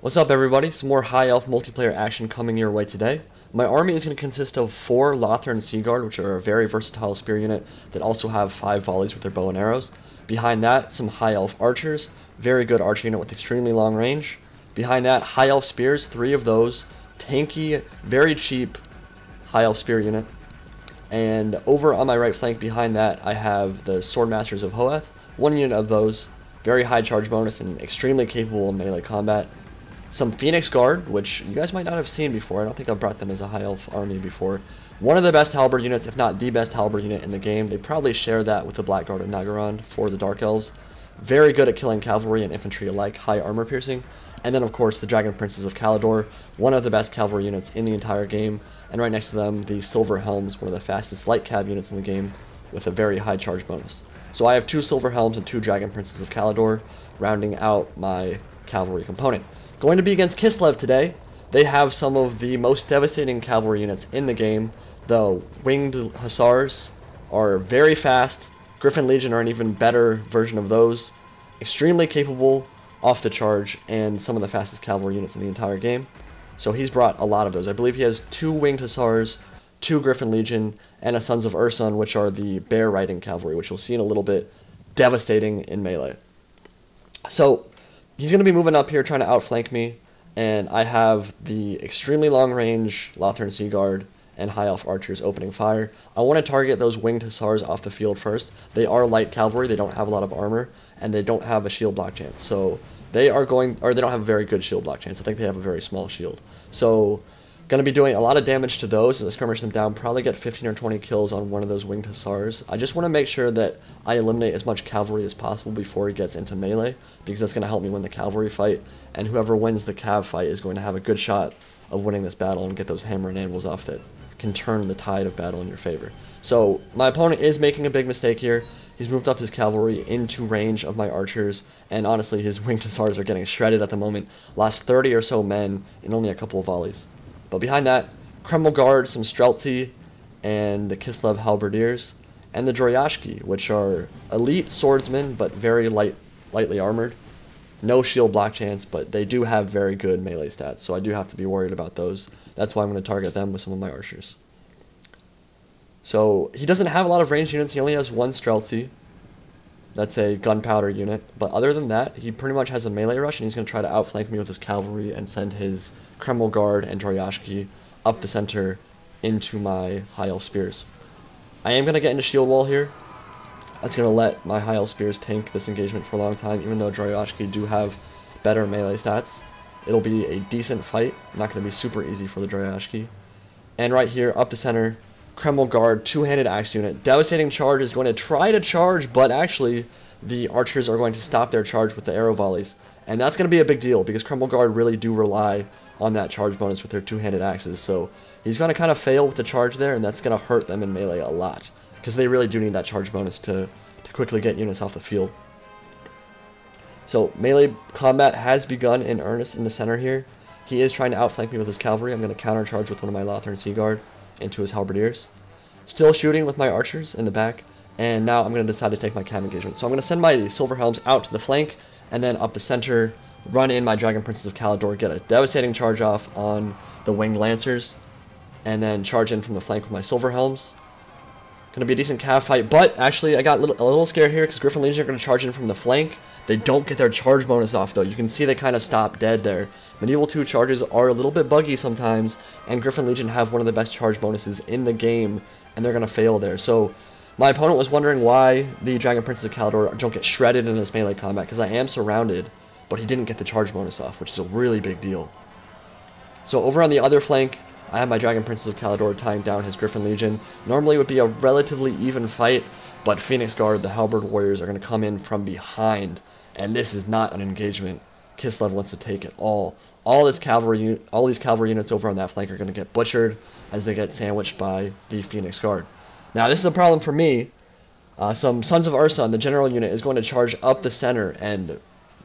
What's up, everybody? Some more High Elf multiplayer action coming your way today. My army is going to consist of 4 Lothern Sea Guard, which are a very versatile spear unit that also have 5 volleys with their bow and arrows. Behind that, some High Elf Archers, very good archer unit with extremely long range. Behind that, High Elf Spears, 3 of those, tanky, very cheap High Elf Spear unit. And over on my right flank behind that, I have the Swordmasters of Hoeth, 1 unit of those, very high charge bonus and extremely capable in melee combat. Some Phoenix Guard, which you guys might not have seen before. I don't think I've brought them as a High Elf army before. One of the best halberd units, if not the best halberd unit in the game. They probably share that with the Blackguard of Nagaron for the Dark Elves. Very good at killing cavalry and infantry alike, high armor piercing. And then, of course, the Dragon Princes of Caledor, one of the best cavalry units in the entire game. And right next to them, the Silver Helms, one of the fastest light cav units in the game, with a very high charge bonus. So I have 2 Silver Helms and 2 Dragon Princes of Caledor, rounding out my cavalry component. Going to be against Kislev today. They have some of the most devastating cavalry units in the game. The Winged Hussars are very fast. Griffon Legion are an even better version of those. Extremely capable off the charge and some of the fastest cavalry units in the entire game. So he's brought a lot of those. I believe he has 2 Winged Hussars, 2 Griffon Legion, and a Sons of Ursun, which are the bear riding cavalry, which you'll see in a little bit, devastating in melee. So he's going to be moving up here trying to outflank me, and I have the extremely long range Lothern Sea Guard and High Elf Archers opening fire. I want to target those Winged Hussars off the field first. They are light cavalry, they don't have a lot of armor, and they don't have a shield block chance. So they are going, or they don't have a very good shield block chance. I think they have a very small shield. So going to be doing a lot of damage to those as I skirmish them down, probably get 15 or 20 kills on one of those Winged Hussars. I just want to make sure that I eliminate as much cavalry as possible before he gets into melee, because that's going to help me win the cavalry fight, and whoever wins the cav fight is going to have a good shot of winning this battle and get those hammer and anvils off that can turn the tide of battle in your favor. So my opponent is making a big mistake here. He's moved up his cavalry into range of my archers, and honestly his Winged Hussars are getting shredded at the moment. Lost 30 or so men in only a couple of volleys. But behind that, Kreml Guard, some Streltsy, and the Kislev Halberdiers, and the Droyashki, which are elite swordsmen, but very lightly armored. No shield block chance, but they do have very good melee stats, so I do have to be worried about those. That's why I'm going to target them with some of my archers. So he doesn't have a lot of ranged units. He only has 1 Streltsy. That's a gunpowder unit. But other than that, he pretty much has a melee rush, and he's going to try to outflank me with his cavalry and send his Kreml Guard and Droyashki up the center into my High Elf Spears. I am going to get into shield wall here. That's going to let my High Elf Spears tank this engagement for a long time, even though Droyashki do have better melee stats. It'll be a decent fight, not going to be super easy for the Droyashki. And right here, up the center, Kreml Guard, 2-handed axe unit. Devastating charge is going to try to charge, but actually the archers are going to stop their charge with the arrow volleys. And that's going to be a big deal, because Kreml Guard really do rely on that charge bonus with their 2-handed axes. So he's going to kind of fail with the charge there, and that's going to hurt them in melee a lot, because they really do need that charge bonus to quickly get units off the field. So melee combat has begun in earnest in the center here. He is trying to outflank me with his cavalry. I'm going to countercharge with one of my Lothern Sea Guard into his halberdiers. Still shooting with my archers in the back, and now I'm going to decide to take my cav engagement. So I'm going to send my Silver Helms out to the flank, and then up the center, run in my Dragon Princes of Caledor, get a devastating charge off on the Winged Lancers, and then charge in from the flank with my Silver Helms. Going to be a decent cav fight, but actually I got a little scared here because Griffon Legion are going to charge in from the flank. They don't get their charge bonus off, though. You can see they kind of stop dead there. Medieval 2 charges are a little bit buggy sometimes, and Griffon Legion have one of the best charge bonuses in the game, and they're going to fail there. So my opponent was wondering why the Dragon Princes of Caledor don't get shredded in this melee combat, because I am surrounded, but he didn't get the charge bonus off, which is a really big deal. So over on the other flank, I have my Dragon Princes of Caledor tying down his Griffon Legion. Normally it would be a relatively even fight, but Phoenix Guard, the Halberd Warriors, are going to come in from behind, and this is not an engagement Kislev wants to take at all. All these cavalry units over on that flank are going to get butchered as they get sandwiched by the Phoenix Guard. Now this is a problem for me. Some Sons of Ursun, the general unit, is going to charge up the center and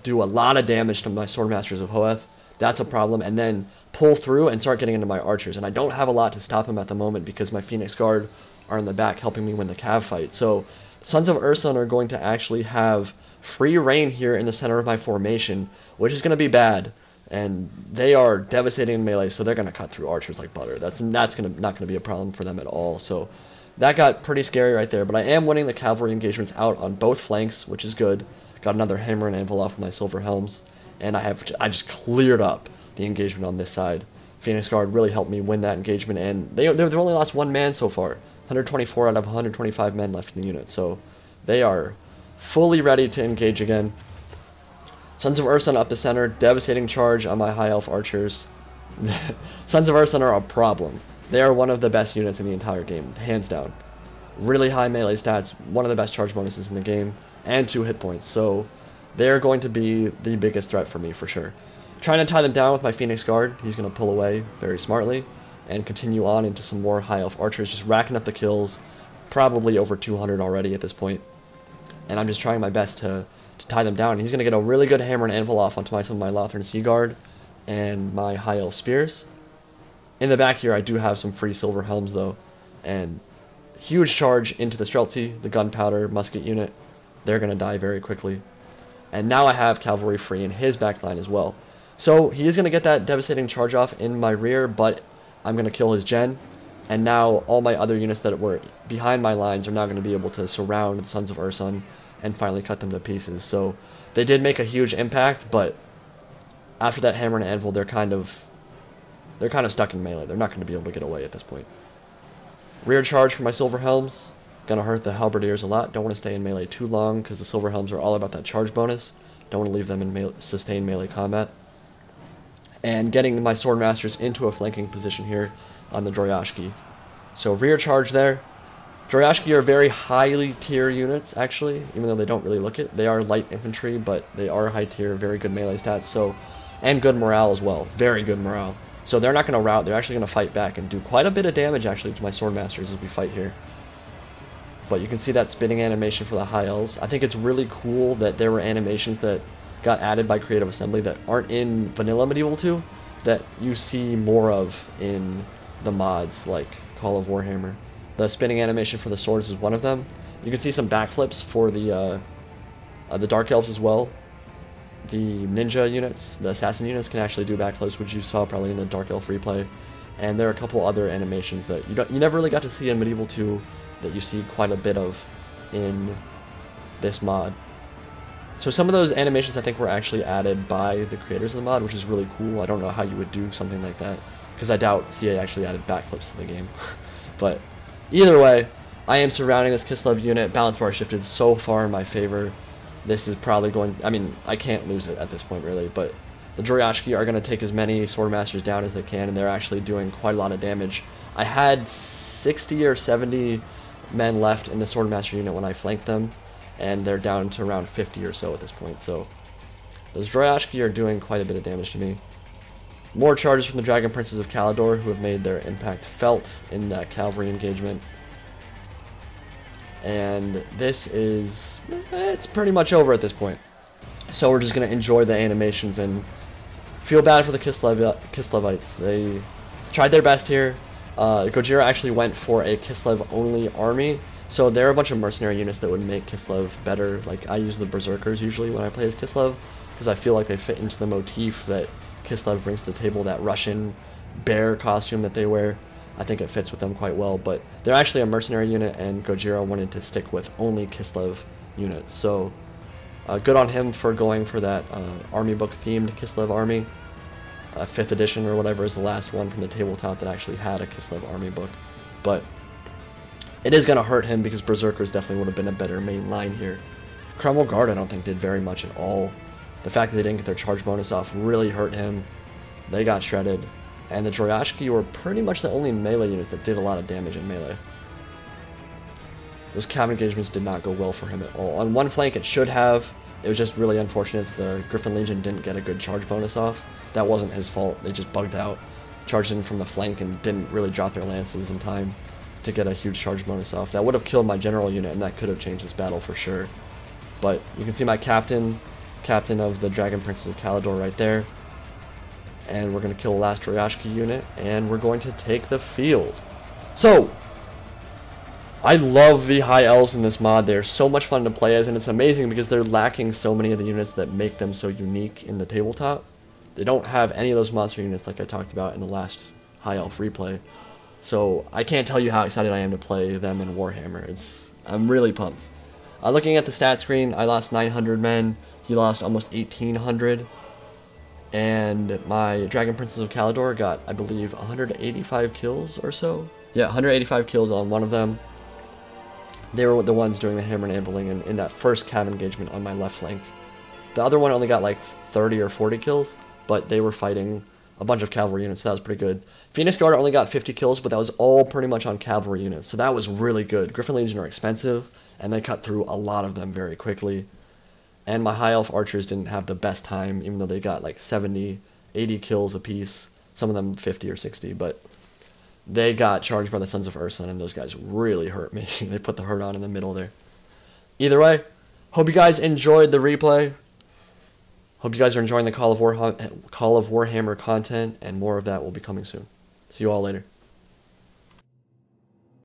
do a lot of damage to my Swordmasters of Hoeth. That's a problem, and then pull through and start getting into my archers. And I don't have a lot to stop him at the moment because my Phoenix Guard are in the back helping me win the cav fight. So Sons of Ursun are going to actually have free reign here in the center of my formation, which is going to be bad. and they are devastating in melee, so they're going to cut through archers like butter. That's not going to be a problem for them at all. So that got pretty scary right there, but I am winning the cavalry engagements out on both flanks, which is good. Got another hammer and anvil off with my silver helms, and I just cleared up the engagement on this side. Phoenix Guard really helped me win that engagement, and they've only lost 1 man so far. 124 out of 125 men left in the unit, so they are fully ready to engage again. Sons of Ursun up the center, devastating charge on my High Elf archers. Sons of Ursun are a problem. They are one of the best units in the entire game, hands down. Really high melee stats, one of the best charge bonuses in the game, and 2 hit points, so they're going to be the biggest threat for me for sure. Trying to tie them down with my Phoenix Guard. He's going to pull away very smartly and continue on into some more High Elf archers, just racking up the kills, probably over 200 already at this point. And I'm just trying my best to tie them down. He's going to get a really good hammer and anvil off onto some of my Lothern Sea Guard and my High Elf spears. In the back here, I do have some free silver helms though, and huge charge into the Streltsy, the gunpowder musket unit. They're going to die very quickly. And now I have cavalry free in his backline as well. So he is going to get that devastating charge off in my rear, but I'm going to kill his gen. And now all my other units that were behind my lines are now going to be able to surround the Sons of Ursun and finally cut them to pieces. So they did make a huge impact, but after that hammer and anvil, they're kind of stuck in melee. They're not going to be able to get away at this point. Rear charge for my silver helms. Going to hurt the halberdiers a lot. Don't want to stay in melee too long because the silver helms are all about that charge bonus. Don't want to leave them in sustained melee combat. And getting my sword masters into a flanking position here on the Droyashki. So rear charge there. Droyashki are very highly tier units, actually, even though they don't really look it. They are light infantry, but they are high tier, very good melee stats, so, and good morale as well. Very good morale. So they're not going to rout, they're actually going to fight back and do quite a bit of damage, actually, to my sword masters as we fight here. But you can see that spinning animation for the High Elves. I think it's really cool that there were animations that got added by Creative Assembly that aren't in Vanilla Medieval 2, that you see more of in the mods like Call of Warhammer. The spinning animation for the swords is one of them. You can see some backflips for the Dark Elves as well. The ninja units, the assassin units can actually do backflips, which you saw probably in the Dark Elf replay. And there are a couple other animations that you never really got to see in Medieval 2 that you see quite a bit of in this mod. So some of those animations I think were actually added by the creators of the mod, which is really cool. I don't know how you would do something like that, because I doubt CA actually added backflips to the game. But either way, I am surrounding this Kislev unit. Balance bar shifted so far in my favor. This is probably going... I mean, I can't lose it at this point, really, but the Droyashki are going to take as many Swordmasters down as they can, and they're actually doing quite a lot of damage. I had 60 or 70 men left in the Swordmaster unit when I flanked them, and they're down to around 50 or so at this point, so those Droyashki are doing quite a bit of damage to me. More charges from the Dragon Princes of Caledor, who have made their impact felt in that cavalry engagement. And this is... it's pretty much over at this point. So we're just going to enjoy the animations and feel bad for the Kislevites. They tried their best here. Gojira actually went for a Kislev-only army. So there are a bunch of mercenary units that would make Kislev better. Like, I use the Berserkers usually when I play as Kislev, because I feel like they fit into the motif that Kislev brings to the table, that Russian bear costume that they wear. I think it fits with them quite well, but they're actually a mercenary unit, and Gojira wanted to stick with only Kislev units. So good on him for going for that army book themed Kislev army. 5th edition or whatever is the last one from the tabletop that actually had a Kislev army book. But it is going to hurt him because Berserkers definitely would have been a better main line here. Cromwell Guard I don't think did very much at all. The fact that they didn't get their charge bonus off really hurt him. They got shredded. And the Droyashki were pretty much the only melee units that did a lot of damage in melee. Those cav engagements did not go well for him at all. On one flank it should have. It was just really unfortunate that the Griffon Legion didn't get a good charge bonus off. That wasn't his fault. They just bugged out. Charged in from the flank and didn't really drop their lances in time to get a huge charge bonus off. That would have killed my general unit, and that could have changed this battle for sure. But you can see my captain of the Dragon Princes of Caledor right there. And we're going to kill the last Droyashki unit, and we're going to take the field. So, I love the High Elves in this mod. They're so much fun to play as, and it's amazing because they're lacking so many of the units that make them so unique in the tabletop. They don't have any of those monster units like I talked about in the last High Elf replay. So I can't tell you how excited I am to play them in Warhammer. I'm really pumped. Looking at the stat screen, I lost 900 men. He lost almost 1,800. And my Dragon Princes of Caledor got, I believe, 185 kills or so. Yeah, 185 kills on one of them. They were the ones doing the hammer enabling in that first cav engagement on my left flank. The other one only got like 30 or 40 kills, but they were fighting a bunch of cavalry units, so that was pretty good. Phoenix Guard only got 50 kills, but that was all pretty much on cavalry units, so that was really good. Griffon Legion are expensive, and they cut through a lot of them very quickly. And my High Elf archers didn't have the best time, even though they got like 70, 80 kills apiece. Some of them 50 or 60, but they got charged by the Sons of Ursun, and those guys really hurt me. They put the hurt on in the middle there. Either way, hope you guys enjoyed the replay. Hope you guys are enjoying the Call of Warhammer content, and more of that will be coming soon. See you all later.